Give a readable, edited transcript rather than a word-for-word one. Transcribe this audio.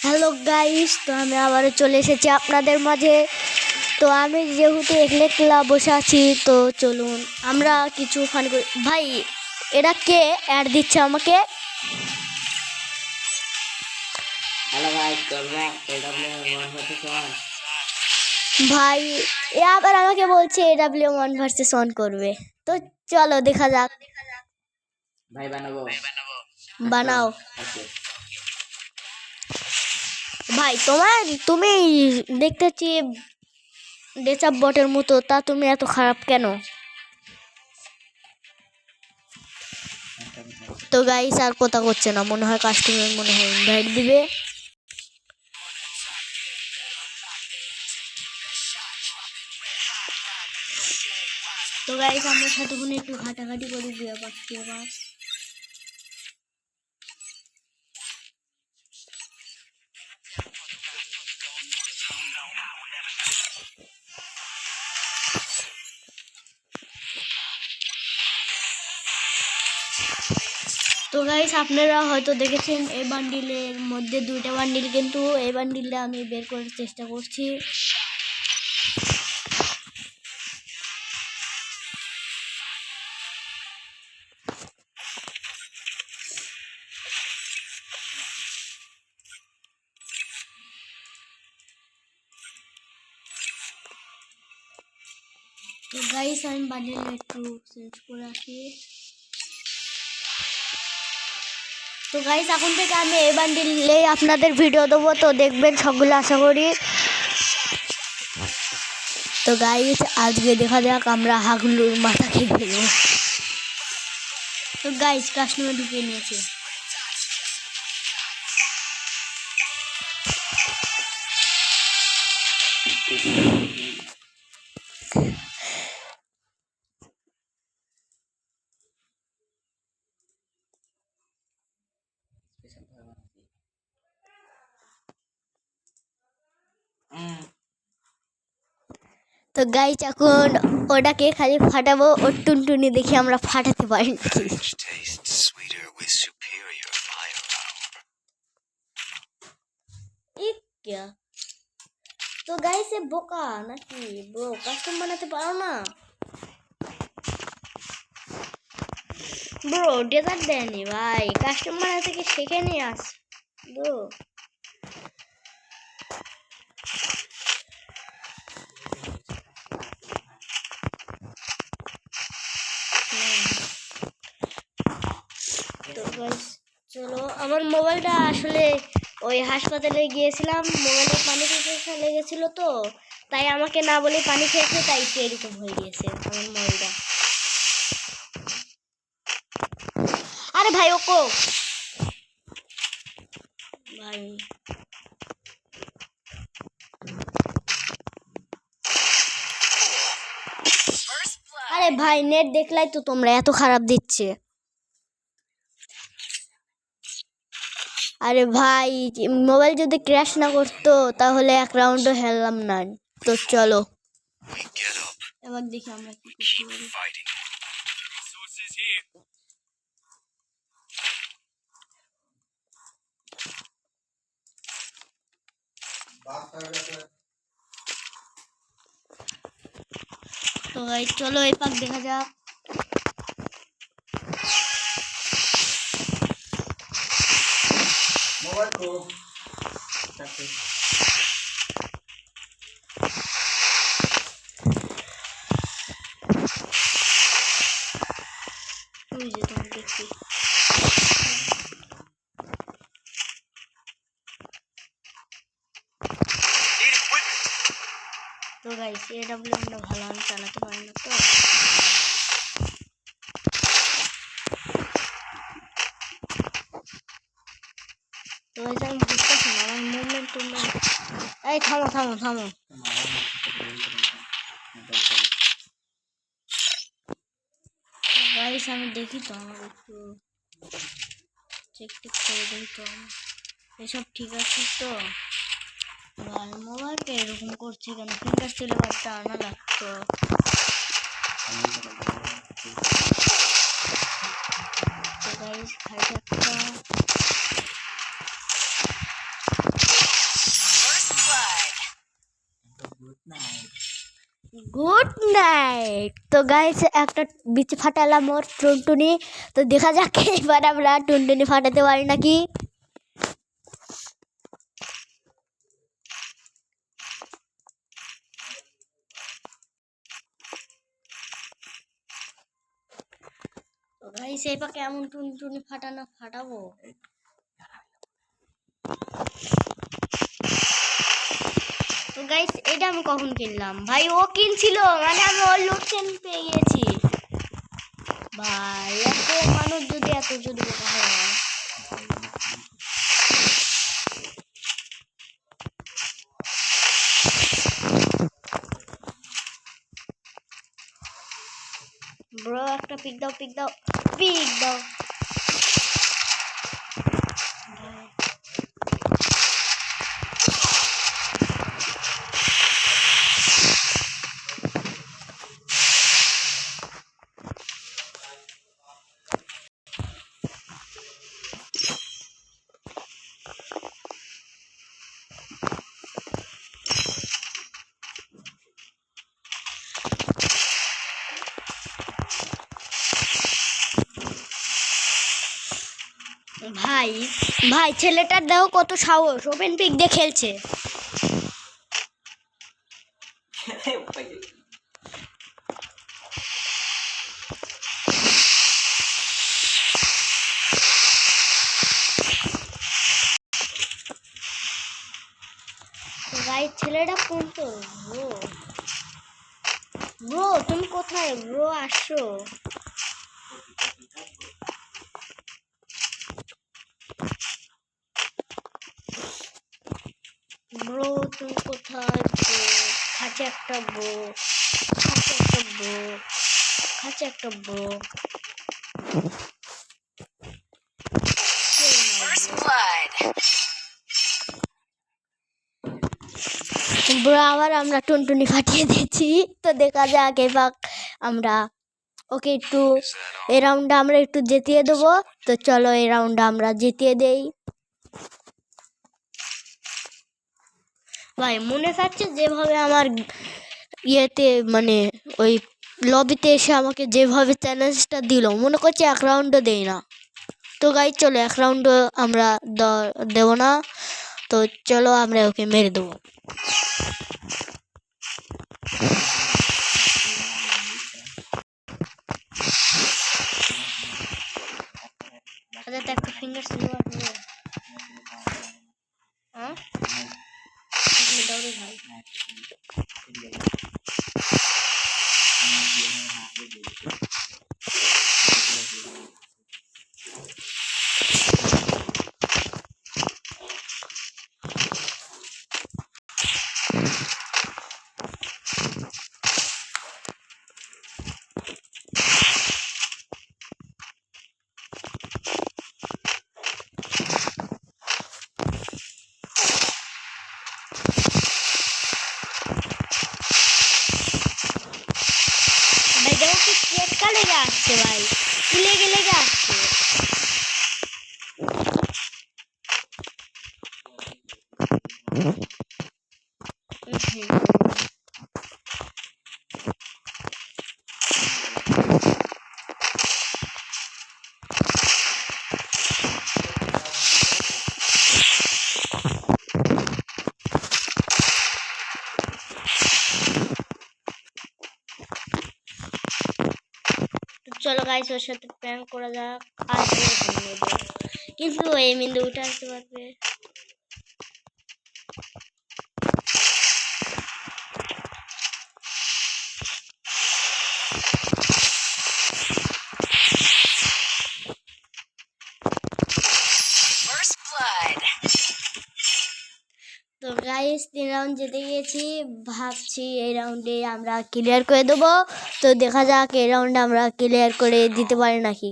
Hello guys, তো আমি আবারও চলে এসেছি আপনাদের মাঝে। তো আমি যেহেতু একলা বসে আছি, তো চলুন আমরা কিছু ফান করি। ভাই, এরা কে অ্যাড দিচ্ছে আমাকে? হ্যালো ভাই, তোমরা AW1 ভাই, এ আবার আমাকে বলছে AW1 ভার্সেস 1 করবে। তো চলো দেখা যাক। ভাই বানাবো। বানাও। ওকে। ভাই তুমি দেখতেছি ডেচাপ বটের মতো, তা তুমি এত খারাপ কেন? তো গাইস আর কথা করছে না, মনে হয় কাস্টমার মনে হয় ইনভাইট দিবে। তো গাইস আমরা সাথে একটু ঘাটাঘাটি করে দিয়ে পাচ্ছি আবার। তো গাইস আপনারা হয়তো দেখেছেন এই বান্ডিলের মধ্যে দুইটা বান্ডিল, কিন্তু এই বান্ডিলটা আমি বের করার চেষ্টা করছি। তো গাইস আমি বান্ডিল একটু চেঞ্জ করে আসি। তো গাইস এখন থেকে আমি এই বান্ডিলে আপনাদের ভিডিও দেবো, তো দেখবেন সবগুলো আশা করি। তো গাইস আজকে দেখা যাক আমরা হাগলুর মাথা খেয়ে ফেলবো। তো গাইস কাস্টমার ঢুকে নিয়েছে। তো গাইস এখন ওটাকে খালি ফাটাবো, ওর টুনটুনি দেখি আমরা ফাটাতে পারি নাকি। তো গাইস এ বোকা নাকি ব্রো? কাস্টম বানাতে পারো না ব্রো? ডেজার্ট দেয়নি ভাই, কাস্টম বানাতে কি শেখে নিয়ে আস ব্রো। তো গাইস চলো, আমার মোবাইলটা আসলে ওই হাসপাতালে গিয়েছিলাম, মোবাইলে পানি খেতে লেগেছিল, তো তাই আমাকে না বলে পানি খেয়েছে, তাই এরকম হয়ে গিয়েছে আমার মোবাইলটা। আরে ভাই ওকো ভাই, আরে ভাই নেট দেখলাই তো তোমরা এত খারাপ দিচ্ছে। আরে ভাই মোবাইল যদি ক্র্যাশ না করতো তাহলে এক রাউন্ডও হেললাম না। তো চলো এবার দেখি আমরা কি করতে পারি। তো ভাই চলো এই পাক দেখা যাক। মোবাইল তো ওই যে তোমার দেখছি। তো গাইস AW আমরা ভালো আমি চালাতে পারি না, তো তো গাইস আমি বুঝতেছি না আমার মুভমেন্ট টুভমেন্ট। এই থামো থামো থামো। গাইস আমি দেখি তো, আমার একটু চেক টেক করে দেখি তো এসব ঠিক আছে তো। ভাই মোবাইলটা এরকম করছে কেন? ফিঙ্গার সিলেবারটা আনা লাগতো। তো গাইস খাই একটা নাইট। তো গাইস একটা বিচ ফাটালাম ওর টুনটুনি। তো দেখা যাক এবার আমরা টুনটুনি ফাটাতে পারি নাকি। তো গাইস এবার কেমন টুনটুনি ফাটাবো। তো গাইস এটা আমি কখন কিনলাম ভাই, ও কিনছিল মানে আমি ওর লোক পেয়ে গেছি ভাই। এত মানুষ যদি বোকা হয়। ব্রো একটা পিক দাও পিক দাও। ভাই ভাই ছেলেটার দেখো কত সাহস, ওপেন পিক দিয়ে খেলছে। ভাই ছেলেটা কোন তো ব্রো। ব্রো তুমি কোথায় ব্রো, আসো। ব্রো তুমি কোথায় ব্রো, খাঁচে একটা ব্রো, খাঁচে একটা ব্রো। ব্রো আবার আমরা টুনটুনি ফাটিয়ে দিয়েছি। তো দেখা যাক এবার আমরা ওকে একটু এই রাউন্ডটা আমরা একটু জিতিয়ে দেবো। তো চলো এই রাউন্ডটা আমরা জিতিয়ে দেই। ভাই মনে থাকছে যেভাবে আমার ইয়েতে মানে ওই লবিতে এসে আমাকে যেভাবে চ্যালেঞ্জটা দিল, মনে করছি এক রাউন্ডও দেই না। তো গাইজ চলো এক রাউন্ডও আমরা দেবো না। তো চলো আমরা ওকে মেরে দেবো। একটা ফিঙ্গার ছিল হ্যাঁ দৌড়ে ভাই। ভাই দেখো কি কেটকা লেগে আসছে ভাই, কি লেগে আসছে। চলো গাইস ওর সাথে প্র্যাঙ্ক করা যাক। আর কিন্তু এই মিন্দু উঠে আসতে পারবে। তো গাইস 3 রাউন্ড জিতে গেছি, ভাবছি এই রাউন্ডে আমরা ক্লিয়ার করে দেবো। তো দেখা যাক এই রাউন্ডে আমরা ক্লিয়ার করে দিতে পারি নাকি।